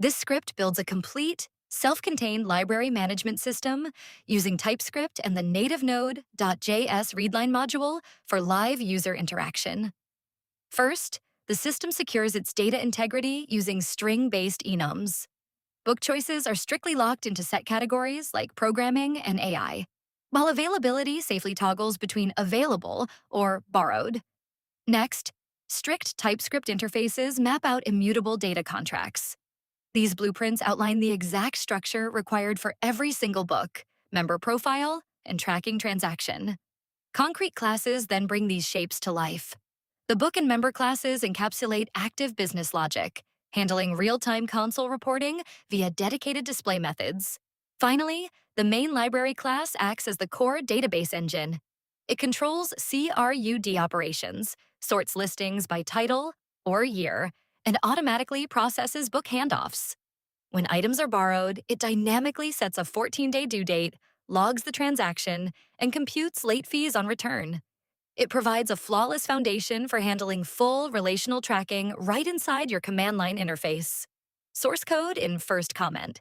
This script builds a complete, self-contained library management system using TypeScript and the native Node.js readline module for live user interaction. First, the system secures its data integrity using string-based enums. Book choices are strictly locked into set categories like programming and AI, while availability safely toggles between available or borrowed. Next, strict TypeScript interfaces map out immutable data contracts. These blueprints outline the exact structure required for every single book, member profile, and tracking transaction. Concrete classes then bring these shapes to life. The book and member classes encapsulate active business logic, handling real-time console reporting via dedicated display methods. Finally, the main library class acts as the core database engine. It controls CRUD operations, sorts listings by title or year, and automatically processes book handoffs. When items are borrowed, it dynamically sets a 14-day due date, logs the transaction, and computes late fees on return. It provides a flawless foundation for handling full relational tracking right inside your command line interface. Source code in first comment.